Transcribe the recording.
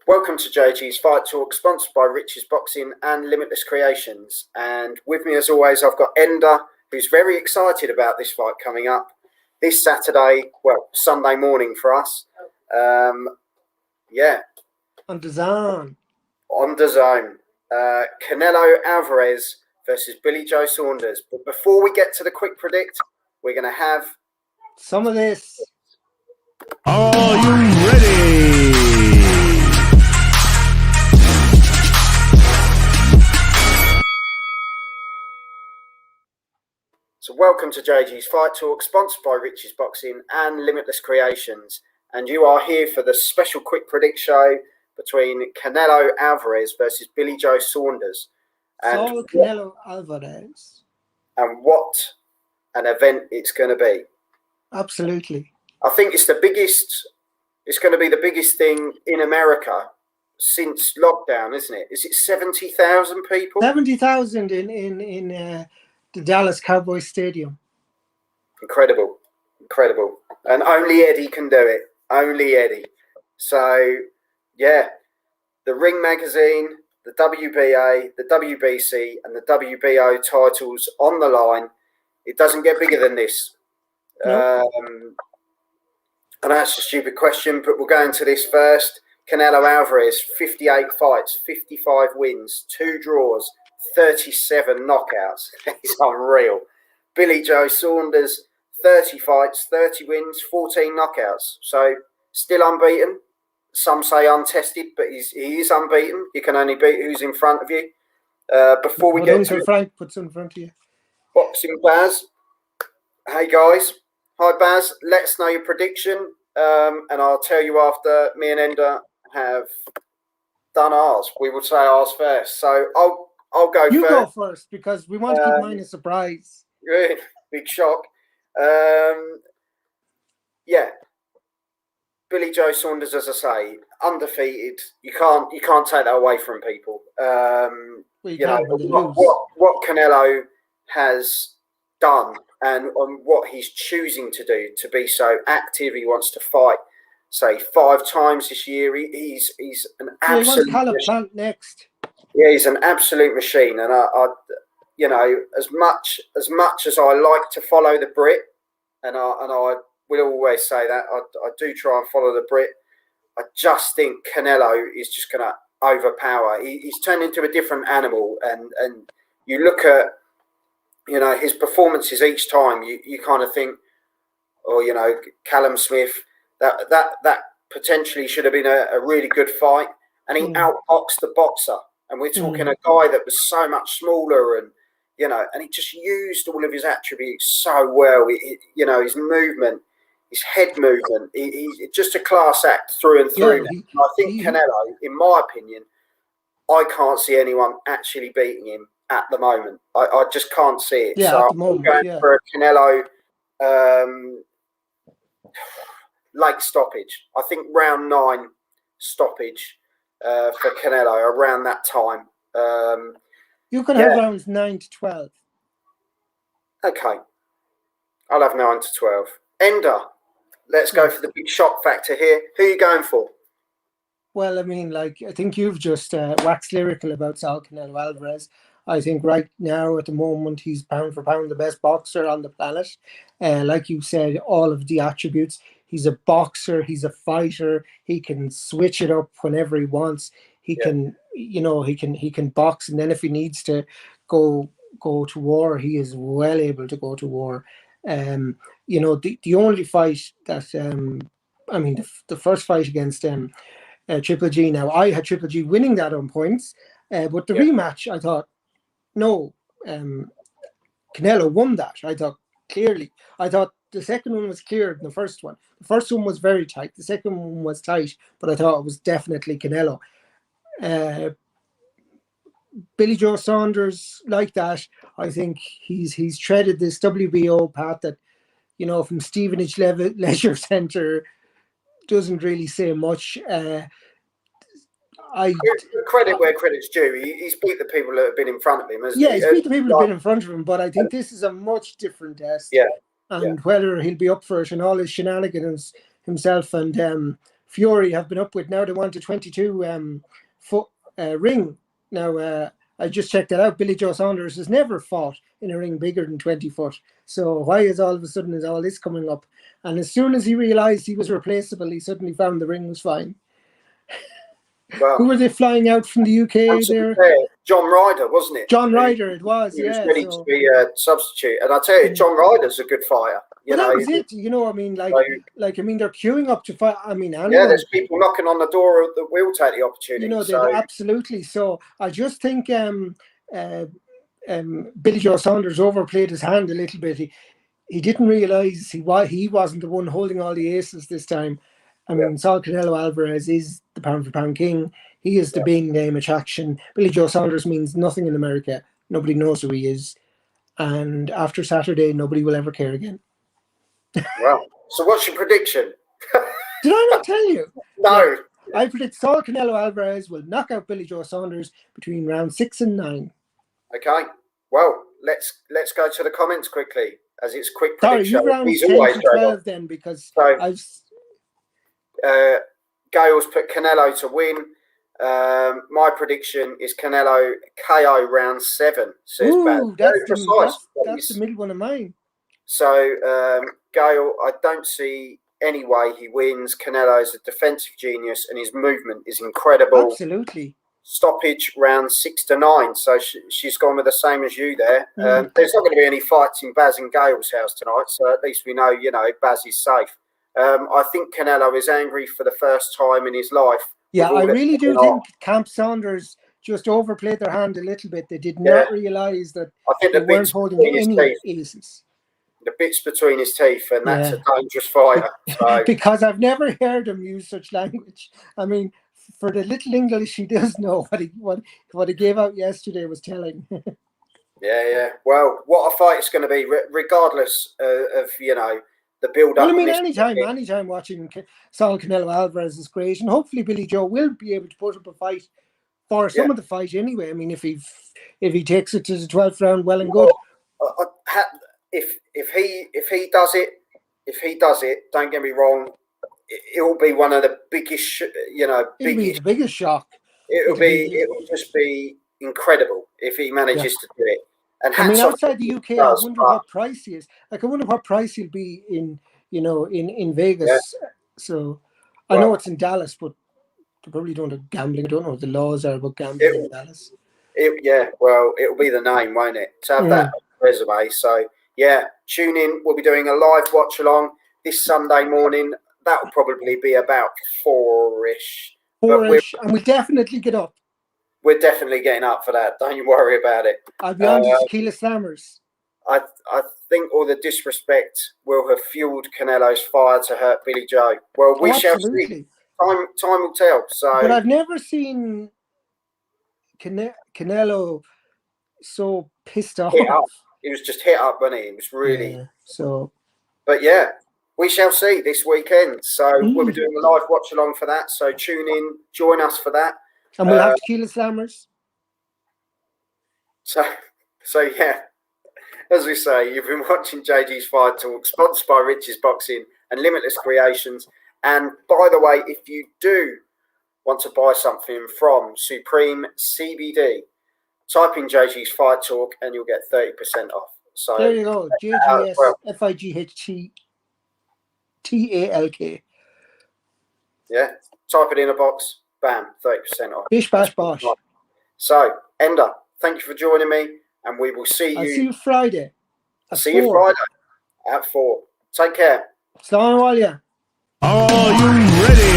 Welcome to JG's Fight Talk, sponsored by Rich's Boxing and Limitless Creations. And with me, as always, I've got Ender, who's very excited about this fight coming up this Saturday, well, Sunday morning for us. On DAZN. On DAZN. Canelo Alvarez versus Billy Joe Saunders. But before we get to the quick predict, we're going to have some of this. Are you ready? So welcome to JG's Fight Talk, sponsored by Rich's Boxing and Limitless Creations. And you are here for the special quick predict show between Canelo Alvarez versus Billy Joe Saunders. And Canelo Alvarez. And what an event it's going to be. Absolutely. I think it's the biggest, it's going to be the biggest thing in America since lockdown, isn't it? Is it 70,000 people? 70,000 in the Dallas Cowboys Stadium. Incredible. And only Eddie can do it. Only Eddie. So, yeah, the Ring Magazine, the WBA, the WBC, and the WBO titles on the line. It doesn't get bigger than this. No. And that's a stupid question, but we'll go into this first. Canelo Alvarez, 58 fights, 55 wins, 2 draws, 37 knockouts. It's unreal. Billy Joe Saunders, 30 fights, 30 wins, 14 knockouts. So still unbeaten. Some say untested, but he is unbeaten. You can only beat who's in front of you. Before we get to Frank puts in front of you. Boxing Baz. Hey guys. Hi Baz. Let us know your prediction. And I'll tell you after me and Ender have done ours. We will say ours first. So I'll go first. You go first because we want to keep mine a surprise. Big shock. Yeah. Billy Joe Saunders, as I say, undefeated. You can't take that away from people. What Canelo has done and on what he's choosing to do to be so active. He wants to fight, say, 5 times this year. He's an absolute. He wants Plant next. Yeah, he's an absolute machine, and I as much as I like to follow the Brit, and I will always say that I do try and follow the Brit. I just think Canelo is just going to overpower. He's turned into a different animal, and you look at his performances each time. You kind of think, Callum Smith, that potentially should have been a really good fight, and he outboxed the boxer. And we're talking a guy that was so much smaller, and he just used all of his attributes so well. His movement, his head movement, he's just a class act through and through. I think Canelo, in my opinion, I can't see anyone actually beating him at the moment. I just can't see it. Yeah, so at the moment, I'm going for a Canelo late stoppage. I think round 9 stoppage. For Canelo around that time. You can have rounds 9 to 12. Okay. I'll have 9 to 12. Ender, let's go for the big shock factor here. Who are you going for? Well, I mean, I think you've just waxed lyrical about Saul Canelo Alvarez. I think right now, at the moment, he's pound for pound the best boxer on the planet. Like you said, all of the attributes. He's a boxer. He's a fighter. He can switch it up whenever he wants. He can, he can box, and then if he needs to go to war, he is well able to go to war. The only fight that, the first fight against Triple G. Now I had Triple G winning that on points, but the rematch, I thought, no, Canelo won that. I thought clearly. I thought the second one was clearer than the first one. The first one was very tight. The second one was tight, but I thought it was definitely Canelo. Billy Joe Saunders, like that, I think he's treaded this WBO path that, from Stevenage Leisure Centre doesn't really say much. Credit where credit's due. He's beat the people that have been in front of him, hasn't he? Yeah, he's beat the people that have been in front of him, but I think this is a much different test. Yeah. And whether he'll be up for it and all his shenanigans himself and Fury have been up with. Now they want a 22 foot ring. Now, I just checked that out. Billy Joe Saunders has never fought in a ring bigger than 20 foot. So why is all of a sudden is all this coming up? And as soon as he realised he was replaceable, he suddenly found the ring was fine. Well, who were they flying out from the UK there? John Ryder, wasn't it? John Ryder, it was. He was ready to be a substitute. And I tell you, John Ryder's a good fighter. That was it. You know, I mean, they're queuing up to fight. I mean, anyone, there's people knocking on the door that will take the opportunity. You know, absolutely. So I just think Billy Joe Saunders overplayed his hand a little bit. He didn't realise he wasn't the one holding all the aces this time. I mean, Saul Canelo Alvarez is the pound-for-pound king. He is the big name attraction. Billy Joe Saunders means nothing in America. Nobody knows who he is. And after Saturday, nobody will ever care again. Well, so what's your prediction? Did I not tell you? No. Yeah, I predict Saul Canelo Alvarez will knock out Billy Joe Saunders between round 6 and 9. Okay. Well, let's go to the comments quickly, as it's quick prediction. Sorry, you round 10 to 12 then, because Gail's put Canelo to win. My prediction is Canelo KO round 7. Says Ooh, that's the middle one of mine. So Gail, I don't see any way he wins. Canelo is a defensive genius, and his movement is incredible. Absolutely. Stoppage round 6 to 9. So she's gone with the same as you there. There's not going to be any fights in Baz and Gail's house tonight, so at least we know, Baz is safe. I think Canelo is angry for the first time in his life. Yeah, I really do think Camp Saunders just overplayed their hand a little bit. They did not realise that they weren't holding any aces. The bits between his teeth, and that's a dangerous fighter. So. Because I've never heard him use such language. I mean, for the little English he does know, what he gave out yesterday was telling. Yeah. Well, what a fight it's going to be, regardless of the build-up. Well, I mean, anytime watching Saul Canelo Alvarez is great, and hopefully Billy Joe will be able to put up a fight for some of the fight anyway. I mean, if he takes it to the 12th round, well and good. If he does it, don't get me wrong, it will be one of the biggest, the biggest shock. It will just be incredible if he manages to do it. And I mean, outside the UK, I wonder what price he is. Like, I wonder what price he'll be in Vegas. Yeah. So I know it's in Dallas, but they probably don't have gambling. I don't know what the laws are about gambling in Dallas. It'll be the name, won't it? To have that resume. So tune in. We'll be doing a live watch along this Sunday morning. That will probably be about 4-ish. And we'll definitely get up. We're definitely getting up for that. Don't you worry about it. I'll be on to Tequila Slammers. I think all the disrespect will have fueled Canelo's fire to hurt Billy Joe. Well, we shall see. Time will tell. So, but I've never seen Canelo so pissed off. He was just hit up, wasn't he? It was really But we shall see this weekend. So we'll be doing a live watch along for that. So tune in, join us for that. And we'll have Tequila Slammers. So as we say, you've been watching JG's Fight Talk, sponsored by Rich's Boxing and Limitless Creations. And by the way, if you do want to buy something from Supreme CBD, type in JG's Fight Talk and you'll get 30% off. So there you go. JGS FIGHTTALK. Yeah. Type it in a box. Bam, 30% off. Bish bash bosh. So, Ender, thank you for joining me, and we will see you. I'll see you Friday. You Friday at 4. Take care. Assalamu alaikum. Are you ready?